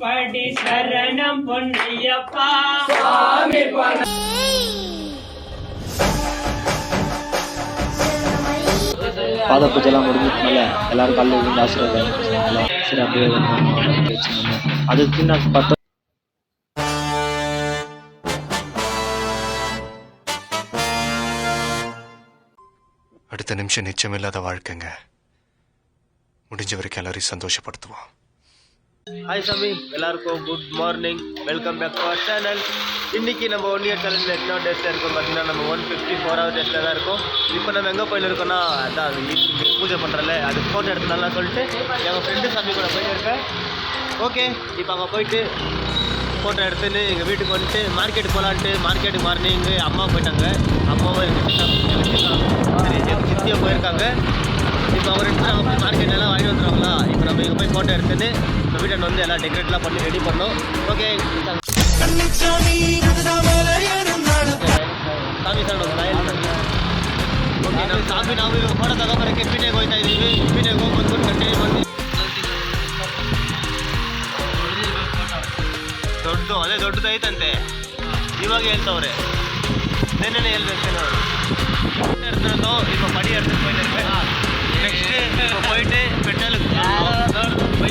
படி சரணம் பொன்னையப்பா சுவாமி பாத பூஜைலாம் முடிஞ்சதுக்கு மேலே எல்லாரும் காலையில் விழுந்து ஆசீர்வாதம் சொன்னாங்களா. சரி அப்படியே வச்சுருந்தோம். அதுக்கு நான் பார்த்தா அடுத்த நிமிஷம் நிச்சயமில்லாத வாழ்க்கைங்க. முடிஞ்ச வரைக்கும் எல்லாரையும் சந்தோஷப்படுத்துவோம். ஹாய் சாமி, எல்லாருக்கும் good morning. Welcome back to our channel. இன்றைக்கி நம்ம 1 இயர் சேலஞ்சில் எத்தனாவது டேஸில் இருக்கோம் பார்த்தீங்கன்னா நம்ம 154வது டேஸில் தான் இருக்கோம். இப்போ நம்ம எங்கே போயின்னு இருக்கோம்னா அதான் பூஜை பண்ணுறல அதுக்கு ஃபோட்டோ எடுத்துனாலாம் சொல்லிட்டு எங்கள் ஃப்ரெண்டு சாமி கூட போயிட்டு இருக்கேன். ஓகே, இப்போ அங்கே போயிட்டு ஃபோட்டோ எடுத்துன்னு எங்கள் வீட்டுக்கு வந்துட்டு மார்க்கெட்டுக்கு போகலான்ட்டு மார்க்கெட்டுக்கு மார்னிங் அம்மா போயிட்டாங்க. அம்மாவும் எங்கள் சித்தியும் போயிருக்காங்க. இப்போ அவர் நம்ம மார்க்கெட்டெல்லாம் வாங்கி வந்துடுவாங்களா. இப்போ நம்ம இங்கே போய் ஃபோட்டோ எடுத்துன்னு நம்ம வீட்டை வந்து எல்லாம் டெக்கரேட்லாம் பண்ணி ரெடி பண்ணோம். ஓகே சாமி ಓಕೆ ನಮ್ಮ ಸಾಮಿ ನಾವು ಇವಾಗ ಫೋಟೋ ತಗೊಂಬರಕ್ಕೆ ಪಿಟೆಗೆ ಹೋಗ್ತಾ ಇದ್ದೀವಿ. ಪಿಟೆಗೆ ಹೋಗಿ ಬಂದ್ಬಿಟ್ಟು ಕಂಟಿನ್ಯೂ ಮಾಡಿ ಅದೇ ದೊಡ್ಡದು ಐತಂತೆ. ಇವಾಗ ಹೇಳ್ತವ್ರೆ, ನೆನ್ನೆ ಹೇಳ್ಬೇಕೇನೋ எடுத்துருந்தோம். இப்போ படி எடுத்துட்டு போயிட்டு இருக்கேன். நெக்ஸ்ட்டு இப்போ போயிட்டு பெட்ரோலுக்கு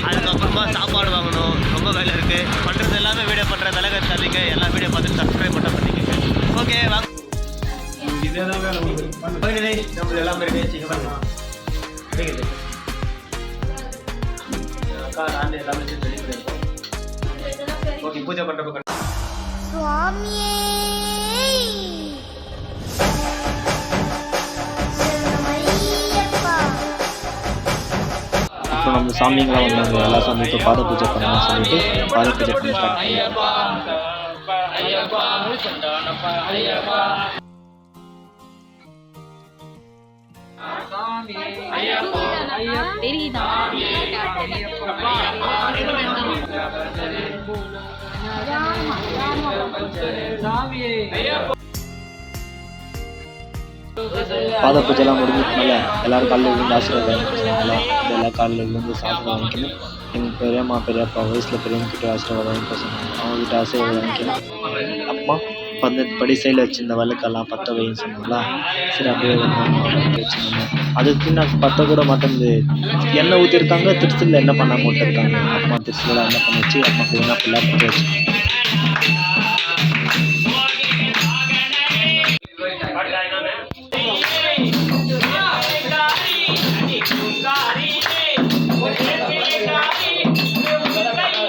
அதுக்கப்புறமா சாப்பாடு வாங்கணும். ரொம்ப வேலை இருக்குது. பண்ணுறது எல்லாமே வீடியோ பண்ணுற தலைவர் தள்ளிங்க. எல்லா வீடியோ பார்த்துட்டு சப்ஸ்கிரைப் மட்டும் பண்ணிக்கோங்க. ஓகே வாங்க. நம்மளது எல்லாமே ரெடி வச்சுக்கலாம். அக்கா நான் எல்லாமே ரெடி பண்ணியிருக்கோம். ஓகே பூஜை பண்ணுறப்ப சுவாமியே அப்புறம் நம்ம சாமிங்களாம் வந்தாங்க. எல்லா சாமிக்கும் பாத பூஜை பண்ணலாம்னு சொல்லிட்டு பாத பூஜை பண்ண ஸ்டார்ட் பண்ணிட்டோம். பாத பூஜைலாம் முடிஞ்சதுக்கு மேலே எல்லாரும் காலையில் விழுந்து ஆசீர்வாதம் சொன்னாங்களா. எல்லா காலையில் விழுந்து ஆசீர்வாதம் வாங்கிக்கணும். எங்கள் பெரியம்மா பெரியப்பா வயசில் பெரியவங்கிட்ட ஆசீர்வாதம் வாங்கிக்க சொன்னாங்க. அவங்ககிட்ட ஆசீர்வாதம் வாங்கிக்கணும். அப்பா 18 படி சைடில் வச்சுருந்த வழக்கெல்லாம் பற்ற வைன்னு சொன்னாங்களா. சரி அப்படியே வச்சுருந்தோம். அதுக்கு நான் பற்ற கூட மாட்டேங்குது. எண்ணெய் ஊற்றிருக்காங்க. திருச்சியில் என்ன பண்ணாமல் விட்டுருக்காங்க. அம்மா திருச்சியில் என்ன பண்ண வச்சு அம்மாக்கு என்ன ஃபுல்லாக பற்ற வச்சு சாமி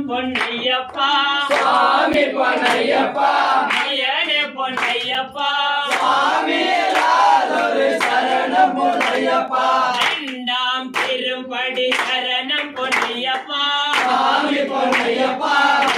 சரணம் பொன்னையப்பா சுவாமி பொன்னையப்பா ஐயனே பொன்னையப்பா சுவாமியில்லாதொரு சரணம் பொன்னையப்பா இரண்டாம் திருப்படி சரணம் பொன்னையப்பா சுவாமி பொன்னையப்பா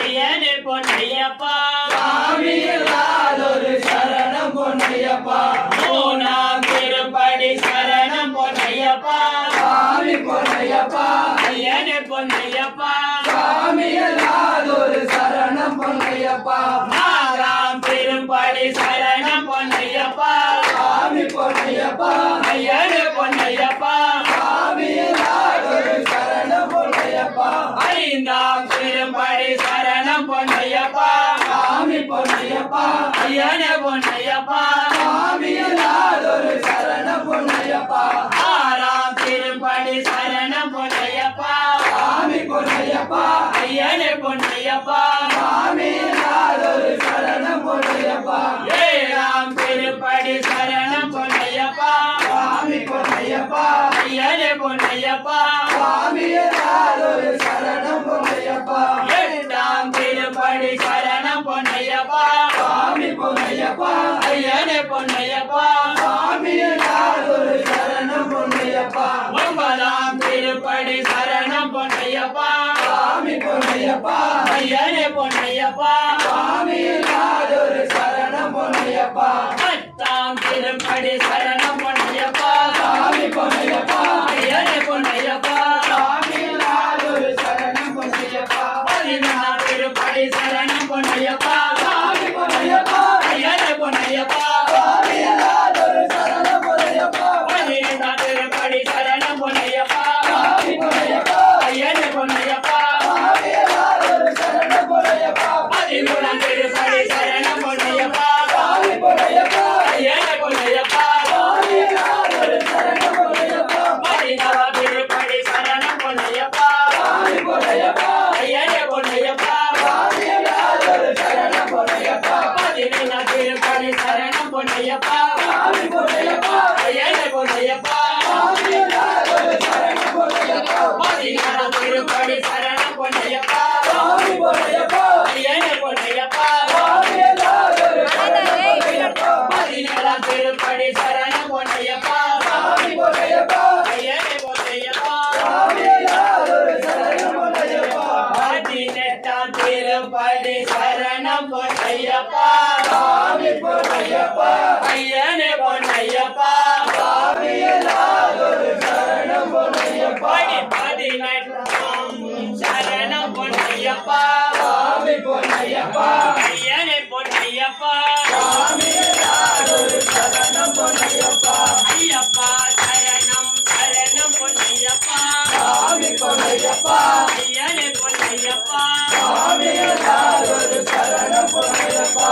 ஐயனே பொன்னையப்பா சுவாமியில்லாதொரு சரணம் பொன்னையப்பா மூணாம் திருப்படி சரணம் பொன்னையப்பா சுவாமி பொன்னையப்பா ஐயனே பொன்னையப்பா சுவாமியில்லாதொரு சரணம் பொன்னையப்பா நாலாம் திருப்படி சரணம் பொன்னையப்பா சுவாமி பொன்னையப்பா ஐயனே பொன்னையப்பா சுவாமியில்லாதொரு சரணம் பொன்னையப்பா ஐந்தாம் திருப்படி சரணம் பொன்னையப்பா சுவாமி பொன்னையப்பா ஐயனே பொன்னையப்பா சுவாமியில்லாதொரு சரணம் பொன்னையப்பா ஆறாம் திருப்படி சரணம் பொன்னையப்பா சுவாமி பொன்னையப்பா ஐயனே பொன்னையப்பா சுவாமியில்லாதொரு சரணம் பொன்னையப்பா ஏழாம் திருப்படி சரணம் பொன்னையப்பா சுவாமி பொன்னையப்பா ஐயனே பொன்னையப்பா சுவாமியில்லாதொரு சரணம் பொன்னையப்பா எட்டாம் திருப்படி சரணம் பொன்னையப்பா சுவாமி பொன்னையப்பா ஐயனே பொன்னையப்பா சுவாமியில்லாதொரு சரணம் பொன்னையப்பா ஒன்பதாம் திருப்படி சரணம் பொன்னையப்பா சுவாமி பொன்னையப்பா ஐயனே பொன்னையப்பா சுவாமியில்லாதொரு சரணம் பொன்னையப்பா பத்தாம் திருப்படி சரணம் பொன்னையப்பா சுவாமி பொன்னையப்பா ஐயனே பொன்னையப்பா சுவாமியில்லாதொரு சரணம் பொன்னையப்பா பதினாம் திருப்படி சரணம் பொன்னையப்பா சுவாமி பொன்னையப்பா ஐயனே பொன்னையப்பா சுவாமியில்லாதொரு சரணம் பொன்னையப்பா பதினெட்டாம் திருப்படி சரணம் பொன்னையப்பா சுவாமி பொன்னையப்பா ஐயனே பொன்னையப்பா சுவாமியில்லாதொரு சரணம் பொன்னையப்பா பதிமூணாம் திருப்படி சரணம் பொன்னையப்பா சுவாமி பொன்னையப்பா ஐயனே பொன்னையப்பா சுவாமியில்லாதொரு சரணம் பொன்னையப்பா பதினாறாம் திருப்படி சரணம் பொன்னையப்பா சுவாமி பொன்னையப்பா ஐயனே பொன்னையப்பா சுவாமியில்லாதொரு சரணம் பொன்னையப்பா பதினேழாம் திருப்படி சரணம் பொன்னையப்பா சுவாமி பொன்னையப்பா ஐயனே பொன்னையப்பா சுவாமியில்லாதொரு சரணம் பொன்னையப்பா பதினாறாம் திருப்படி சரணம் பொன்னையப்பா சுவாமி பொன்னையப்பா ஐயனே பொன்னையப்பா சுவாமியில்லாதொரு சரணம் பொன்னையப்பா பதினேழாம் திருப்படி சரணம் பொன்னையப்பா சுவாமி பொன்னையப்பா ஐயனே பொன்னையப்பா சுவாமியில்லாதொரு சரணம் பொன்னையப்பா பதினெட்டாம் திருப்படி சரணம் பொன்னையப்பா சுவாமி பொன்னையப்பா ஐயனே பொன்னையப்பா சுவாமியில்லாதொரு சரணம் பொன்னையப்பா பதினெட்டாம் சரணம் பொன்னையப்பா சுவாமி பொன்னையப்பா ஐயனே பொன்னையப்பா சுவாமியில்லாதொரு சரணம் பொன்னையப்பா ஐயப்பா சரணம் சரணம் பொன்னையப்பா சுவாமி பொன்னையப்பா ஐயனே பொன்னையப்பா சுவாமியில்லாதொரு சரணம் பொன்னையப்பா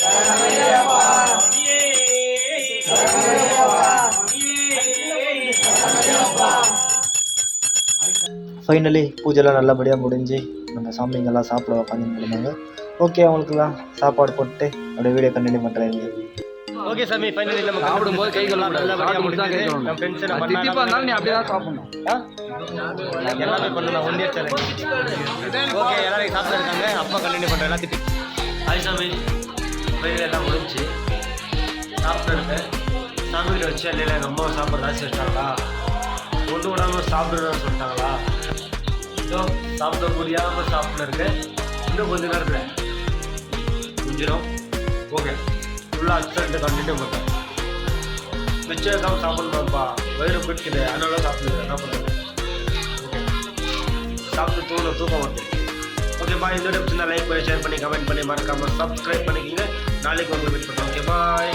சரணமையப்பா ஃபைனலி பூஜைலாம் நல்லபடியாக முடிஞ்சு நம்ம சாமிங்கெல்லாம் சாப்பிட உட்காந்து முடிந்தாங்க. ஓகே, அவங்களுக்குலாம் சாப்பாடு போட்டு அப்படியே வீடியோ கண்டினியூ பண்ணுறேங்க. ஓகே சாமி, ஃபைனலி நம்ம சாப்பிடும்போது கை கழுவணும். நல்லபடியா சாப்பிடும்போது தான் கை முடிஞ்சது. கழுவணும். நம்ம ஃப்ரெண்ட்ஸ் என்ன தித்திப்பா பண்ணாங்க இருந்தாலும் நீ அப்படியே தான் சாப்பிடணும். எல்லாமே பண்ணலாம். One year challenge. ஓகே, எல்லாரும் சாப்பிட்டு இருக்காங்க. அப்பா கண்டினியூ பண்ணுறேன் எல்லாத்தையும். ஹாய் சாமி, ஃபைனல் எல்லாம் முடிஞ்சு சாப்பிட்டு இருக்கேன். சாமிகிட்ட வச்சு இல்லை எங்கள் அம்மா சாப்பிட்றதா வச்சுட்டாங்களா, ஒன்று விடாமல் சாப்பிடுறதா சொல்லிட்டாங்களா. ஸோ சாப்பிட முடியாமல் சாப்பிட்டு இருக்கேன். இன்னும் கொஞ்சம் நேரத்தில் முடிஞ்சிடும். ஓகே, ஃபுல்லாக அக்சல்ட்டு கண்டினியூ பண்ணுறேன். மிச்சம் இருக்காமல் சாப்பிடணும்ப்பா, வயிறு பிடிக்குது, அதனால சாப்பிடுது. என்ன பண்ணுறது? ஓகே, சாப்பிட்டு தூக்கம் வருது. Okay bye. இந்த வீடியோ பிடிச்சிருந்தா லைக் பண்ணி ஷேர் பண்ணி கமெண்ட் பண்ணி மறக்காமல் சப்ஸ்கிரைப் பண்ணிக்கோங்க. நாளைக்கு உங்களுக்கு மீட் பண்ணுறோம். Okay bye.